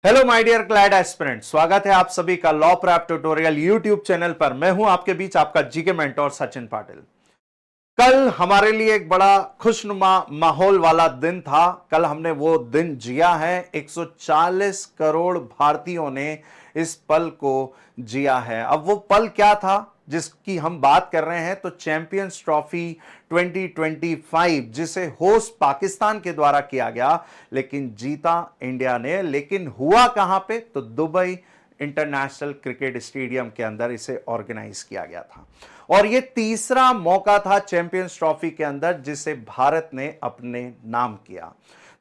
Hello my dear CLAT aspirant, स्वागत है आप सभी का law prep tutorial YouTube channel पर। मैं हूं आपके बीच आपका जीके मेंटोर सचिन पाटिल। कल हमारे लिए एक बड़ा खुशनुमा माहौल वाला दिन था। कल हमने वो दिन जिया है। 140 करोड़ भारतीयों ने इस पल को जिया है। अब वो पल क्या था जिसकी हम बात कर रहे हैं? तो चैंपियंस ट्रॉफी 2025, जिसे होस्ट पाकिस्तान के द्वारा किया गया, लेकिन जीता इंडिया ने। लेकिन हुआ कहां पे? तो दुबई इंटरनेशनल क्रिकेट स्टेडियम के अंदर इसे ऑर्गेनाइज किया गया था। और यह तीसरा मौका था चैंपियंस ट्रॉफी के अंदर जिसे भारत ने अपने नाम किया।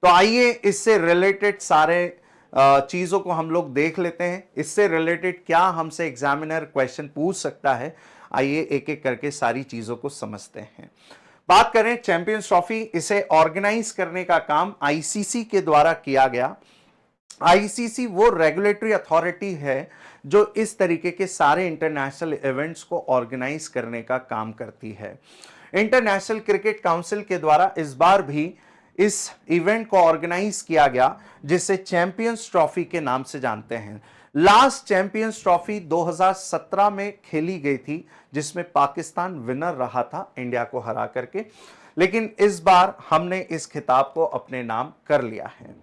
तो आइए इससे रिलेटेड सारे चीजों को हम लोग देख लेते हैं। इससे रिलेटेड क्या हमसे एग्जामिनर क्वेश्चन पूछ सकता है, आइए एक एक करके सारी चीजों को समझते हैं। बात करें चैंपियंस ट्रॉफी, इसे ऑर्गेनाइज करने का काम आईसीसी के द्वारा किया गया। आईसीसी वो रेगुलेटरी अथॉरिटी है जो इस तरीके के सारे इंटरनेशनल इवेंट्स को ऑर्गेनाइज करने का काम करती है। इंटरनेशनल क्रिकेट काउंसिल के द्वारा इस बार भी इस इवेंट को ऑर्गेनाइज किया गया, जिसे चैंपियंस ट्रॉफी के नाम से जानते हैं। लास्ट चैंपियंस ट्रॉफी 2017 में खेली गई थी, जिसमें पाकिस्तान विनर रहा था इंडिया को हरा करके। लेकिन इस बार हमने इस खिताब को अपने नाम कर लिया है।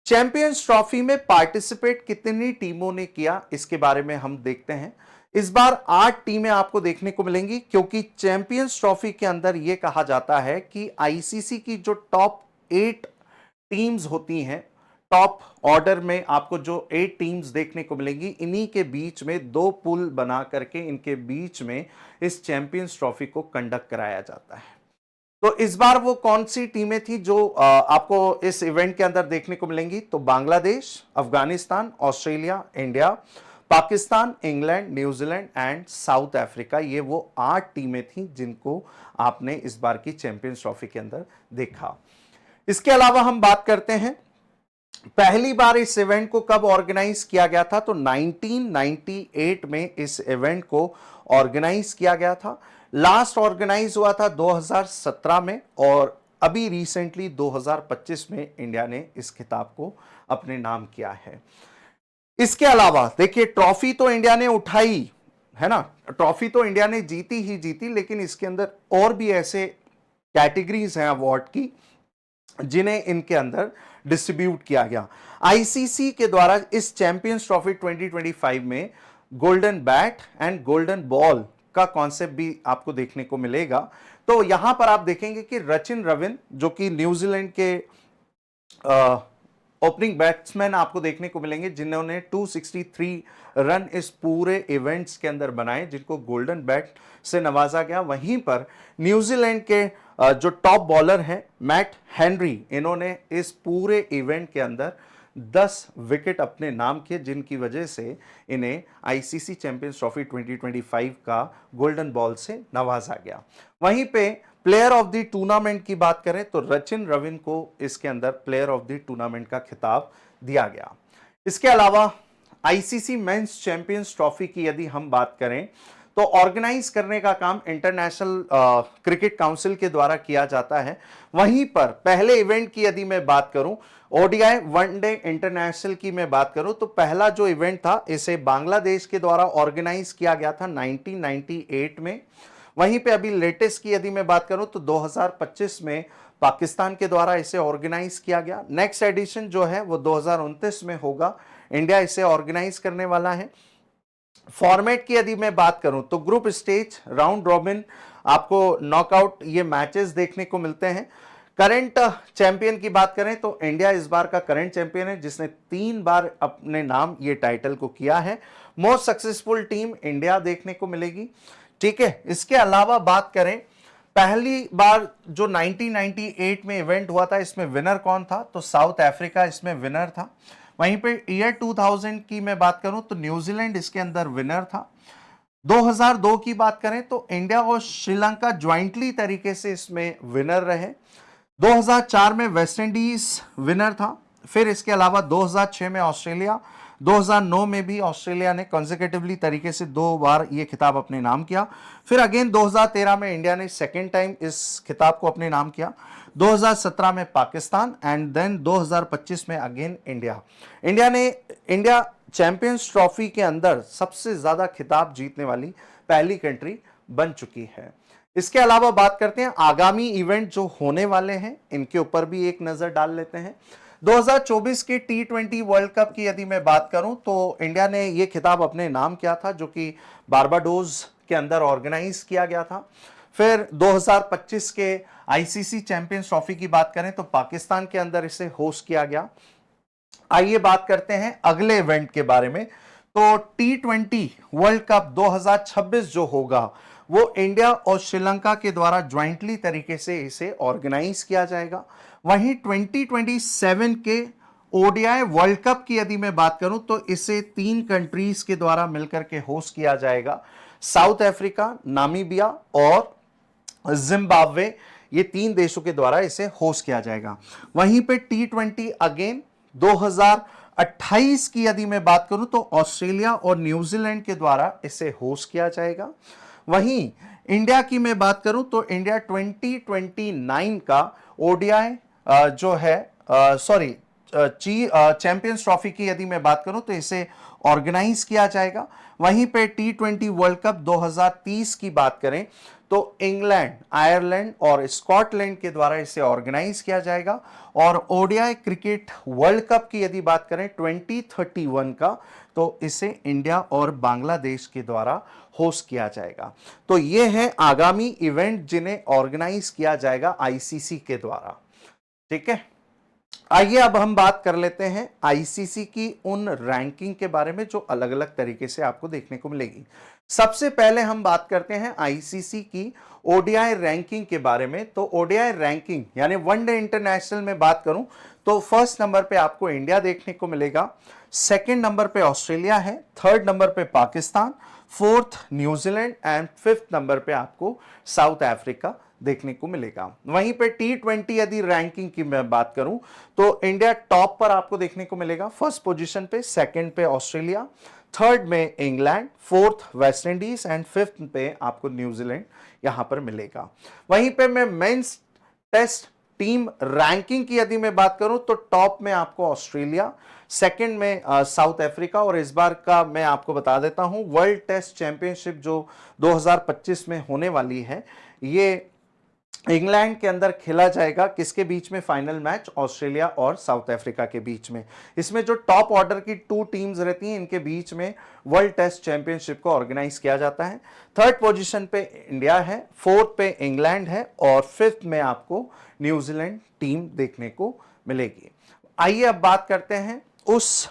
चैंपियंस ट्रॉफी में पार्टिसिपेट कितनी टीमों ने किया, इसके बारे में हम देखते हैं। इस बार 8 टीमें आपको देखने को मिलेंगी, क्योंकि चैंपियंस ट्रॉफी के अंदर यह कहा जाता है कि आईसीसी की जो टॉप 8 टीम्स होती हैं, टॉप ऑर्डर में आपको जो 8 टीम्स देखने को मिलेंगी, इन्हीं के बीच में 2 पूल बना करके इनके बीच में इस चैंपियंस ट्रॉफी को कंडक्ट कराया जाता है। तो इस बार वो कौन सी टीमें थी जो आपको इस इवेंट के अंदर देखने को मिलेंगी? तो Bangladesh, Afghanistan, Australia, India, Pakistan, England, New Zealand and south Africa. ये वो 8 टीमें थी जिनको आपने इस बार की चैंपियंस ट्रॉफी के अंदर देखा। इसके अलावा हम बात करते हैं पहली बार इस इवेंट को कब ऑर्गेनाइज किया गया था। तो 1998 में इस इवेंट को ऑर्गेनाइज किया गया था। लास्ट ऑर्गेनाइज हुआ था 2017 में, और अभी रिसेंटली 2025 में इंडिया ने इस खिताब को अपने नाम किया है। इसके अलावा देखिए, ट्रॉफी तो इंडिया ने उठाई है ना, ट्रॉफी तो इंडिया ने जीती ही जीती, लेकिन इसके अंदर और भी ऐसे कैटेगरीज हैं अवार्ड की जिन्हें इनके अंदर डिस्ट्रीब्यूट किया गया। आईसीसी के द्वारा इस चैंपियंस ट्रॉफी 2025 में golden bat and golden ball का कॉन्सेप्ट भी आपको देखने को मिलेगा। तो यहां पर आप देखेंगे कि रचिन रविन, जो कि न्यूजीलैंड के ओपनिंग बैट्समैन आपको देखने को मिलेंगे, जिन्होंने 263 रन इस पूरे इवेंट्स के अंदर बनाए, जिनको गोल्डन बैट से नवाजा गया। वहीं पर न्यूजीलैंड के जो टॉप बॉलर हैं मैट हेनरी, इन्होंने इस पूरे इवेंट के अंदर 10 विकेट अपने नाम किए, जिनकी वजह से इन्हें आईसीसी चैंपियंस ट्रॉफी 2025 का गोल्डन बॉल से नवाजा गया। वहीं पे प्लेयर ऑफ द टूर्नामेंट की बात करें तो रचिन रविन को इसके अंदर प्लेयर ऑफ द टूर्नामेंट का खिताब दिया गया। इसके अलावा आईसीसी मेंस चैंपियंस ट्रॉफी की यदि हम बात करें तो ऑर्गेनाइज करने का काम इंटरनेशनल क्रिकेट काउंसिल के द्वारा किया जाता है। वहीं पर पहले इवेंट की यदि मैं बात करूं, ओडीआई वनडे इंटरनेशनल की मैं बात करूं, तो पहला जो इवेंट था इसे बांग्लादेश के द्वारा ऑर्गेनाइज किया गया था 1998 में। वहीं पे अभी लेटेस्ट की यदि मैं बात करूं तो 2025 में पाकिस्तान के द्वारा इसे ऑर्गेनाइज किया गया। नेक्स्ट एडिशन जो है वो 2029 में होगा, इंडिया इसे ऑर्गेनाइज करने वाला है। फॉर्मेट की यदि मैं बात करूं तो ग्रुप स्टेज, राउंड रॉबिन, आपको नॉकआउट ये मैचेस देखने को मिलते हैं। करंट चैंपियन की बात करें तो इंडिया इस बार का करंट चैंपियन है, जिसने 3 बार अपने नाम ये टाइटल को किया है। मोस्ट सक्सेसफुल टीम इंडिया देखने को मिलेगी, ठीक है। इसके अलावा बात करें, पहली बार जो 1998 में इवेंट हुआ था, इसमें विनर कौन था? तो साउथ अफ्रीका इसमें विनर था। वहीं पे ईयर 2000 की मैं बात करूं तो न्यूजीलैंड इसके अंदर विनर था। 2002 की बात करें तो इंडिया और श्रीलंका ज्वाइंटली तरीके से इसमें विनर रहे। 2004 में वेस्ट इंडीज विनर था। फिर इसके अलावा 2006 में ऑस्ट्रेलिया, 2009 में भी ऑस्ट्रेलिया ने कंसेक्यूटिवली तरीके से 2 बार ये खिताब अपने नाम किया। फिर अगेन 2013 में इंडिया ने सेकेंड टाइम इस खिताब को अपने नाम किया। 2017 में पाकिस्तान एंड देन 2025 में अगेन इंडिया चैंपियंस ट्रॉफी के अंदर सबसे ज्यादा खिताब जीतने वाली पहली कंट्री बन चुकी है। इसके अलावा बात करते हैं आगामी इवेंट जो होने वाले हैं, इनके ऊपर भी एक नजर डाल लेते हैं। 2024 के T20 वर्ल्ड कप की यदि मैं बात करूं तो इंडिया ने यह खिताब अपने नाम किया था, जो कि बारबाडोस के अंदर ऑर्गेनाइज किया गया था। फिर 2025 के आईसीसी चैंपियंस ट्रॉफी की बात करें तो पाकिस्तान के अंदर इसे होस्ट किया गया। आइए बात करते हैं अगले इवेंट के बारे में। तो T20 वर्ल्ड कप 2026 जो होगा वो इंडिया और श्रीलंका के द्वारा ज्वाइंटली तरीके से इसे ऑर्गेनाइज किया जाएगा। वहीं 2027 के ओडीआई वर्ल्ड कप की यदि मैं बात करूं तो इसे 3 कंट्रीज के द्वारा मिलकर के होस्ट किया जाएगा। साउथ अफ्रीका, नामीबिया और जिम्बाब्वे, ये 3 देशों के द्वारा इसे होस्ट किया जाएगा। वहीं पे T20 अगेन 2028 की यदि मैं बात करूं तो ऑस्ट्रेलिया और न्यूजीलैंड के द्वारा इसे होस्ट किया जाएगा। वहीं इंडिया की मैं बात करूं तो इंडिया 2029 का ओडीआई जो है चैंपियंस ट्रॉफी की यदि मैं बात करूं तो इसे ऑर्गेनाइज किया जाएगा। वहीं पे T20 वर्ल्ड कप 2030 की बात करें तो इंग्लैंड, आयरलैंड और स्कॉटलैंड के द्वारा इसे ऑर्गेनाइज किया जाएगा। और ओडीआई क्रिकेट वर्ल्ड कप की यदि बात करें 2031 का तो इसे इंडिया और बांग्लादेश के द्वारा होस्ट किया जाएगा। तो ये हैं आगामी इवेंट जिन्हें ऑर्गेनाइज किया जाएगा आईसीसी के द्वारा। ठीक है, आइए अब हम बात कर लेते हैं आईसीसी की उन रैंकिंग के बारे में जो अलग अलग तरीके से आपको देखने को मिलेगी। सबसे पहले हम बात करते हैं आईसीसी की ओडीआई रैंकिंग के बारे में। तो ओडीआई रैंकिंग यानी वनडे इंटरनेशनल में बात करूं तो फर्स्ट नंबर पे आपको इंडिया देखने को मिलेगा, सेकंड नंबर पे ऑस्ट्रेलिया है, थर्ड नंबर पे Pakistan, fourth New Zealand and fifth number पे आपको साउथ अफ्रीका देखने को मिलेगा। वहीं पे T20 यदि रैंकिंग की मैं बात करूं तो इंडिया टॉप पर आपको देखने को मिलेगा, फर्स्ट पोजीशन पे, सेकंड पे ऑस्ट्रेलिया, थर्ड में England, fourth West Indies and fifth पे आपको न्यूजीलैंड यहां पर मिलेगा। वहीं पे मैं मेंस टेस्ट टीम रैंकिंग की यदि मैं बात करूं तो टॉप में आपको ऑस्ट्रेलिया, सेकंड में साउथ अफ्रीका, और इस बार का मैं आपको बता देता हूं वर्ल्ड टेस्ट चैंपियनशिप जो 2025 में होने वाली है, ये इंग्लैंड के अंदर खेला जाएगा। किसके बीच में? फाइनल मैच ऑस्ट्रेलिया और साउथ अफ्रीका के बीच में। इसमें जो टॉप ऑर्डर की 2 टीम्स रहती हैं इनके बीच में वर्ल्ड टेस्ट चैंपियनशिप को ऑर्गेनाइज किया जाता है। थर्ड पोजीशन पे इंडिया है, फोर्थ पे इंग्लैंड है और फिफ्थ में आपको न्यूजीलैंड टीम देखने को मिलेगी। आइए अब बात करते हैं उस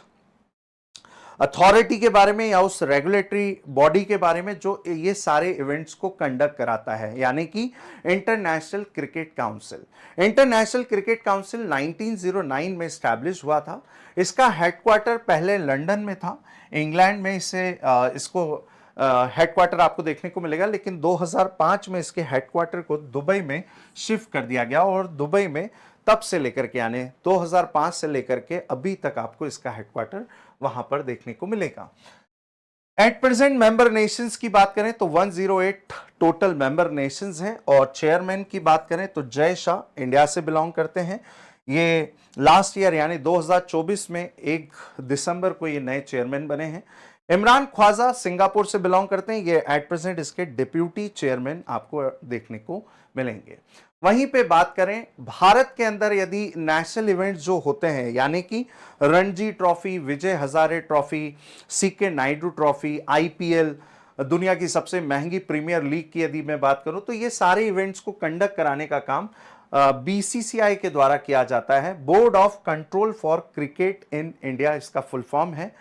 अथॉरिटी के बारे में या उस रेगुलेटरी बॉडी के बारे में जो ये सारे इवेंट्स को कंडक्ट कराता है, यानी कि international cricket council. International cricket council 1909 में स्टैब्लिश हुआ था। इसका हेडक्वार्टर पहले लंदन में था, इंग्लैंड में इसको हेडक्वार्टर आपको देखने को मिलेगा, लेकिन 2005 में इसके हेडक्वार्टर को दुबई में शिफ्ट कर दिया गया और दुबई में तब से लेकर के यानी 2005 से लेकर के अभी तक आपको इसका हेडक्वार्टर वहां पर देखने को मिलेगा। एट प्रेजेंट मेंबर नेशंस की बात करें तो 108 टोटल मेंबर नेशंस हैं और चेयरमैन की बात करें तो जय शाह इंडिया से बिलोंग करते हैं। ये लास्ट ईयर यानी 2024 में 1 दिसंबर को ये नए चेयरमैन बने हैं। इमरान ख्वाजा सिंगापुर से बिलोंग करते हैं, ये एट प्रेजेंट इसके डिप्यूटी चेयरमैन आपको देखने को मिलेंगे। वहीं पे बात करें भारत के अंदर यदि नेशनल इवेंट्स जो होते हैं यानी कि Ranji trophy, Vijay Hazare trophy, CK Naidu trophy, IPL, दुनिया की सबसे महंगी प्रीमियर लीग की यदि मैं बात करूं तो ये सारे इवेंट्स को कंडक्ट कराने का काम बीसीसीआई के द्वारा किया जाता है। Board of control for cricket in India इसका फुल फॉर्म है।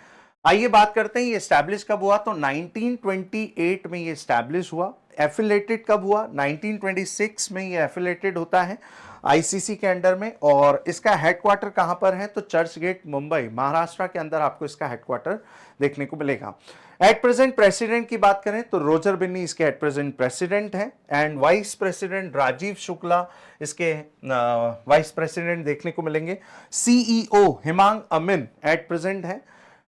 आइए बात करते हैं ये एस्टैब्लिश कब हुआ। तो 1928 में ये एस्टैब्लिश हुआ। एफिलेटेड कब हुआ? 1926 में ये एफिलेटेड होता है आईसीसी के अंडर में। और इसका हेडक्वार्टर कहां पर है? तो चर्च गेट, मुंबई, महाराष्ट्र के अंदर आपको इसका हेडक्वार्टर देखने को मिलेगा। एट प्रेजेंट प्रेसिडेंट की बात करें तो रोजर बिन्नी इसके एट प्रेजेंट प्रेसिडेंट हैं and vice president Rajeev Shukla इसके वाइस प्रेसिडेंट देखने को मिलेंगे। CEO Himang Amin at present है।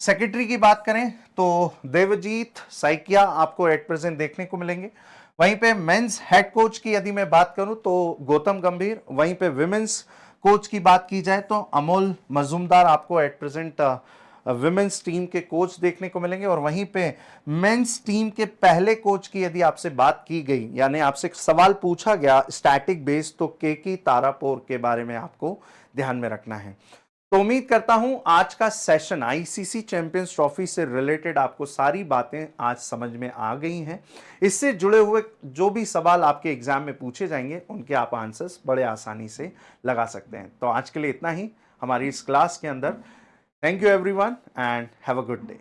सेक्रेटरी की बात करें तो देवजीत सैकिया आपको एट प्रेजेंट देखने को मिलेंगे। वहीं पे मेंस हेड कोच की यदि मैं बात करूं तो गौतम गंभीर। वहीं पे विमेंस कोच की बात की जाए तो अमोल मजूमदार आपको एट प्रेजेंट विमेंस टीम के कोच देखने को मिलेंगे। और वहीं पे मेंस टीम के पहले कोच की यदि आपसे बात की गई, यानी आपसे सवाल पूछा गया स्टैटिक बेस, तो केकी तारापोर के बारे में आपको ध्यान में रखना है। तो उम्मीद करता हूं आज का सेशन आईसीसी चैंपियंस ट्रॉफी से रिलेटेड आपको सारी बातें आज समझ में आ गई हैं। इससे जुड़े हुए जो भी सवाल आपके एग्जाम में पूछे जाएंगे उनके आप आंसर्स बड़े आसानी से लगा सकते हैं। तो आज के लिए इतना ही हमारी इस क्लास के अंदर। Thank you everyone and have a good day.